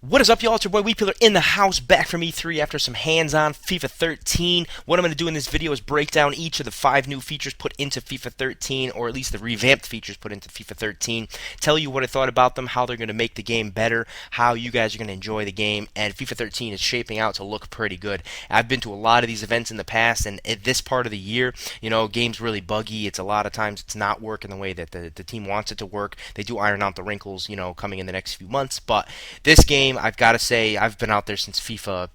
What is up, y'all? It's your boy Weepeeler in the house, back from E3 after some hands-on FIFA 13. What I'm going to do in this video is break down each of the 5 new features put into FIFA 13, or at least the revamped features put into FIFA 13. Tell you what I thought about them, how they're going to make the game better, how you guys are going to enjoy the game, and FIFA 13 is shaping out to look pretty good. I've been to a lot of these events in the past, and at this part of the year, game's really buggy. It's a lot of times it's not working the way that the team wants it to work. They do iron out the wrinkles, coming in the next few months, but this game, I've got to say, I've been out there since FIFA,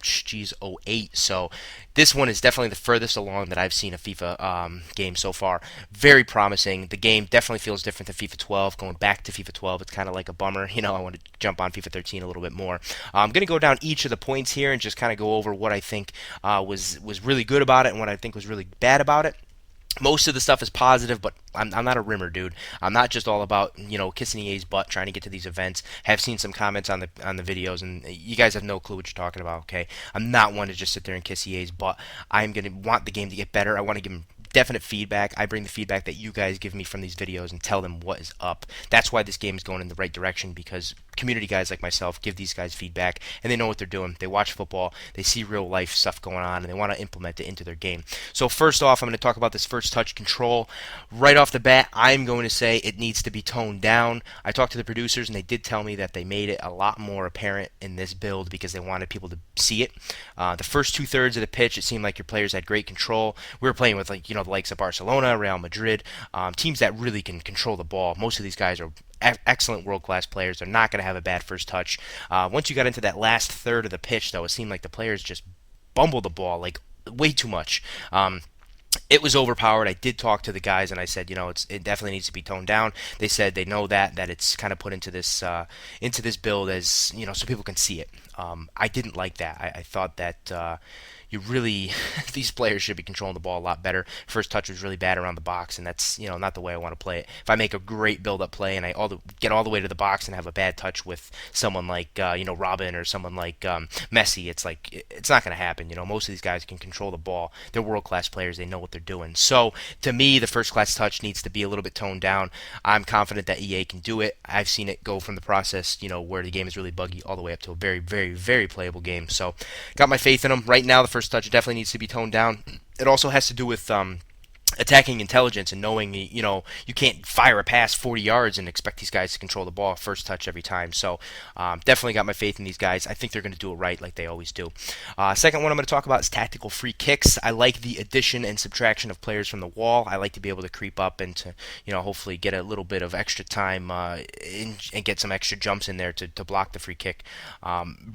'08, so this one is definitely the furthest along that I've seen a FIFA game so far. Very promising. The game definitely feels different than FIFA 12. Going back to FIFA 12, it's kind of like a bummer. I want to jump on FIFA 13 a little bit more. I'm going to go down each of the points here and just kind of go over what I think was really good about it and what I think was really bad about it. Most of the stuff is positive, but I'm not a rimmer, dude. I'm not just all about kissing EA's butt trying to get to these events. Have seen some comments on the videos, and you guys have no clue what you're talking about. Okay, I'm not one to just sit there and kiss EA's butt. I'm gonna want the game to get better. I want to give them definite feedback. I bring the feedback that you guys give me from these videos and tell them what is up. That's why this game is going in the right direction, because community guys like myself give these guys feedback and they know what they're doing. They watch football, they see real life stuff going on, and they want to implement it into their game. So first off, I'm going to talk about this first touch control. Right off the bat, I'm going to say it needs to be toned down. I talked to the producers and they did tell me that they made it a lot more apparent in this build because they wanted people to see it. The first 2/3 of the pitch, it seemed like your players had great control. We were playing with the likes of Barcelona, Real Madrid, teams that really can control the ball. Most of these guys are excellent world-class players. They're not going to have a bad first touch. Once you got into that last third of the pitch, though, it seemed like the players just bumbled the ball like way too much. It was overpowered. I did talk to the guys and I said, it definitely needs to be toned down. They said they know that it's kind of put into this build as so people can see it. I didn't like that. I thought that you really these players should be controlling the ball a lot better. First touch was really bad around the box, and that's not the way I want to play it. If I make a great build-up play and I get all the way to the box and have a bad touch with someone like Robin or someone like Messi, it's not going to happen. Most of these guys can control the ball. They're world-class players. They know what they're doing. So to me, the first-class touch needs to be a little bit toned down. I'm confident that EA can do it. I've seen it go from the process, where the game is really buggy, all the way up to a very, very, very playable game. So got my faith in them. Right now, the first touch definitely needs to be toned down. It also has to do with attacking intelligence and knowing you can't fire a pass 40 yards and expect these guys to control the ball first touch every time. So definitely got my faith in these guys. I think they're going to do it right like they always do. Second one I'm going to talk about is tactical free kicks. I like the addition and subtraction of players from the wall. I like to be able to creep up and to hopefully get a little bit of extra time and get some extra jumps in there to block the free kick.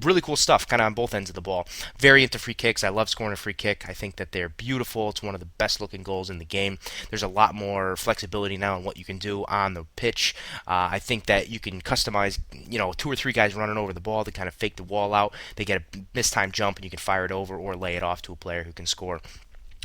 Really cool stuff, kind of on both ends of the ball. Very into free kicks. I love scoring a free kick. I think that they're beautiful. It's one of the best looking goals in the game. There's a lot more flexibility now in what you can do on the pitch. I think that you can customize, 2 or 3 guys running over the ball to kind of fake the wall out. They get a mistimed jump and you can fire it over or lay it off to a player who can score.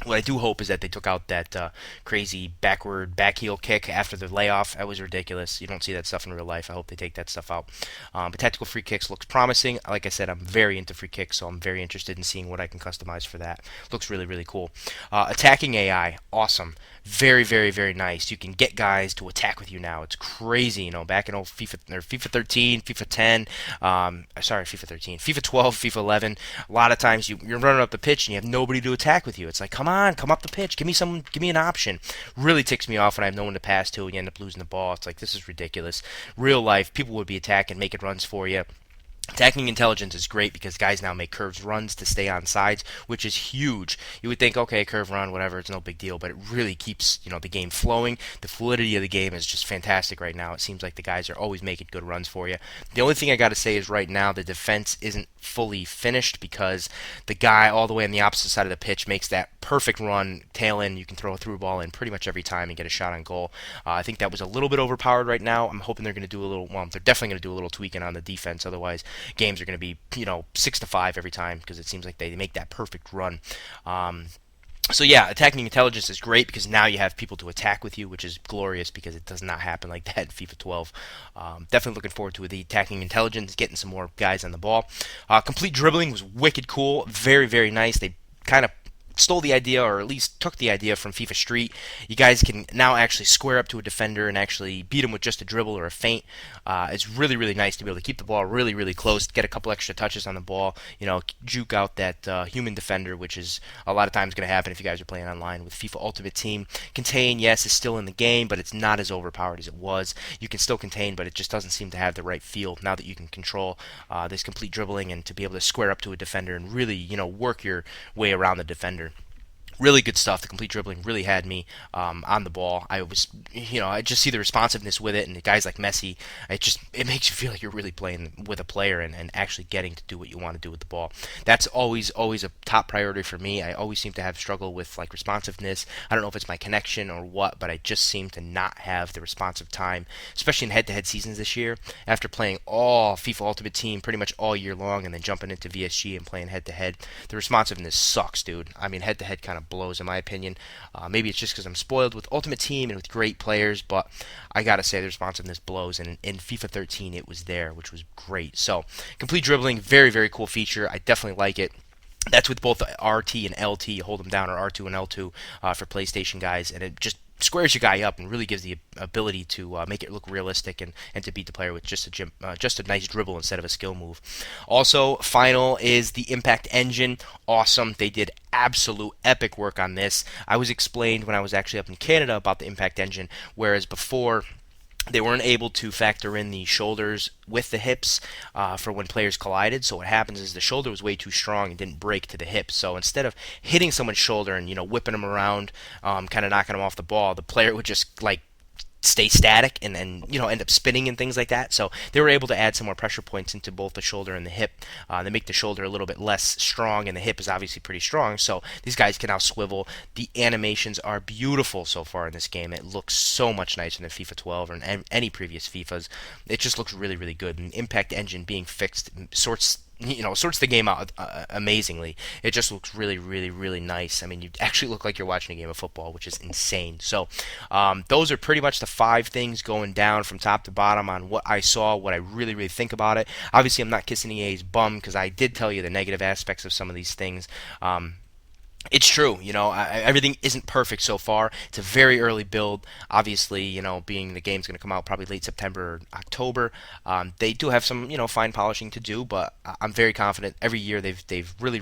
What I do hope is that they took out that crazy backward back heel kick after the layoff. That was ridiculous. You don't see that stuff in real life. I hope they take that stuff out. But tactical free kicks looks promising. Like I said, I'm very into free kicks, so I'm very interested in seeing what I can customize for that. Looks really, really cool. Attacking AI, awesome. Very, very, very nice. You can get guys to attack with you now. It's crazy. Back in old FIFA 13, FIFA 10, FIFA 13, FIFA 12, FIFA 11. A lot of times you're running up the pitch and you have nobody to attack with you. It's like, come on, come up the pitch. Give me an option. Really ticks me off when I have no one to pass to and you end up losing the ball. It's like, this is ridiculous. Real life, people would be attacking, making runs for you. Attacking intelligence is great because guys now make curved runs to stay on sides, which is huge. You would think, okay, curve run, whatever, it's no big deal, but it really keeps the game flowing. The fluidity of the game is just fantastic right now. It seems like the guys are always making good runs for you. The only thing I got to say is right now the defense isn't fully finished because the guy all the way on the opposite side of the pitch makes that perfect run, tail in. You can throw a through ball in pretty much every time and get a shot on goal. I think that was a little bit overpowered right now. I'm hoping they're going to do they're definitely going to do a little tweaking on the defense. Otherwise, games are going to be 6-5 every time because it seems like they make that perfect run. So yeah, attacking intelligence is great because now you have people to attack with you, which is glorious because it does not happen like that in FIFA 12. Definitely looking forward to the attacking intelligence, getting some more guys on the ball. Complete dribbling was wicked cool, very, very nice. They kind of stole the idea, or at least took the idea from FIFA Street. You guys can now actually square up to a defender and actually beat him with just a dribble or a feint. It's really, really nice to be able to keep the ball really, really close, get a couple extra touches on the ball, juke out that human defender, which is a lot of times going to happen if you guys are playing online with FIFA Ultimate Team. Contain, yes, is still in the game, but it's not as overpowered as it was. You can still contain, but it just doesn't seem to have the right feel now that you can control this complete dribbling and to be able to square up to a defender and really, work your way around the defender. Really good stuff. The complete dribbling really had me on the ball. I just see the responsiveness with it, and the guys like Messi, it makes you feel like you're really playing with a player and actually getting to do what you want to do with the ball. That's always a top priority for me. I always seem to have struggle with like responsiveness. I don't know if it's my connection or what, but I just seem to not have the responsive time, especially in head-to-head seasons this year. After playing all FIFA Ultimate Team pretty much all year long, and then jumping into VSG and playing head-to-head, the responsiveness sucks, dude. I mean, head-to-head kind of blows in my opinion. Maybe it's just because I'm spoiled with Ultimate Team and with great players, but I gotta say the responsiveness blows, and in FIFA 13 it was there, which was great. So complete dribbling, very, very cool feature. I definitely like it. That's with both RT and LT. You hold them down, or R2 and L2 for PlayStation guys, and it just squares your guy up and really gives the ability to make it look realistic and to beat the player with just a nice dribble instead of a skill move. Also, final is the Impact Engine. Awesome. They did absolute epic work on this. I was explained when I was actually up in Canada about the Impact Engine, whereas before they weren't able to factor in the shoulders with the hips for when players collided. So what happens is the shoulder was way too strong and didn't break to the hips. So instead of hitting someone's shoulder and whipping them around, kind of knocking them off the ball, the player would just like stay static and end up spinning and things like that. So they were able to add some more pressure points into both the shoulder and the hip. They make the shoulder a little bit less strong, and the hip is obviously pretty strong. So these guys can now swivel. The animations are beautiful so far in this game. It looks so much nicer than FIFA 12 or any previous FIFAs. It just looks really, really good. And Impact Engine being fixed sorts the game out amazingly. It just looks really, really, really nice. I mean, you actually look like you're watching a game of football, which is insane. So those are pretty much the 5 things going down from top to bottom on what I saw, what I really, really think about it. Obviously, I'm not kissing EA's bum because I did tell you the negative aspects of some of these things. It's true, everything isn't perfect so far. It's a very early build. Obviously, being the game's going to come out probably late September or October, they do have some, fine polishing to do, but I'm very confident. Every year they've really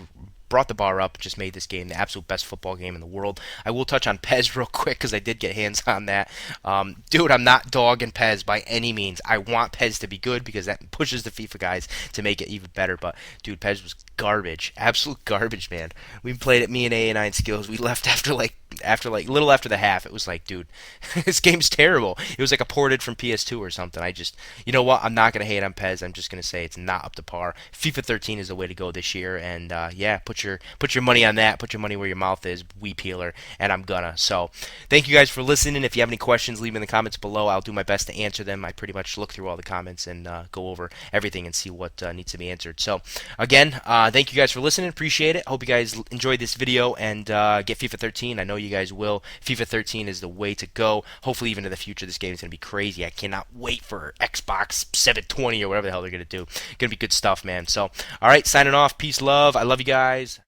brought the bar up, just made this game the absolute best football game in the world. I will touch on Pez real quick because I did get hands on that. Dude, I'm not dogging Pez by any means. I want Pez to be good because that pushes the FIFA guys to make it even better. But dude, Pez was garbage, absolute garbage, man. We played it, me and A9 Skills. We left after little after the half. It was like, dude, this game's terrible. It was like a ported from PS2 or something. You know what? I'm not gonna hate on Pez. I'm just gonna say it's not up to par. FIFA 13 is the way to go this year, and yeah, put your money on that. Put your money where your mouth is, Wii Peeler, and I'm gonna. So, thank you guys for listening. If you have any questions, leave them in the comments below. I'll do my best to answer them. I pretty much look through all the comments and go over everything and see what needs to be answered. So, again, thank you guys for listening. Appreciate it. Hope you guys enjoyed this video and get FIFA 13. I know you guys will. FIFA 13 is the way to go. Hopefully, even in the future, this game is going to be crazy. I cannot wait for Xbox 720 or whatever the hell they're going to do. Going to be good stuff, man. So, all right, signing off. Peace, love. I love you guys.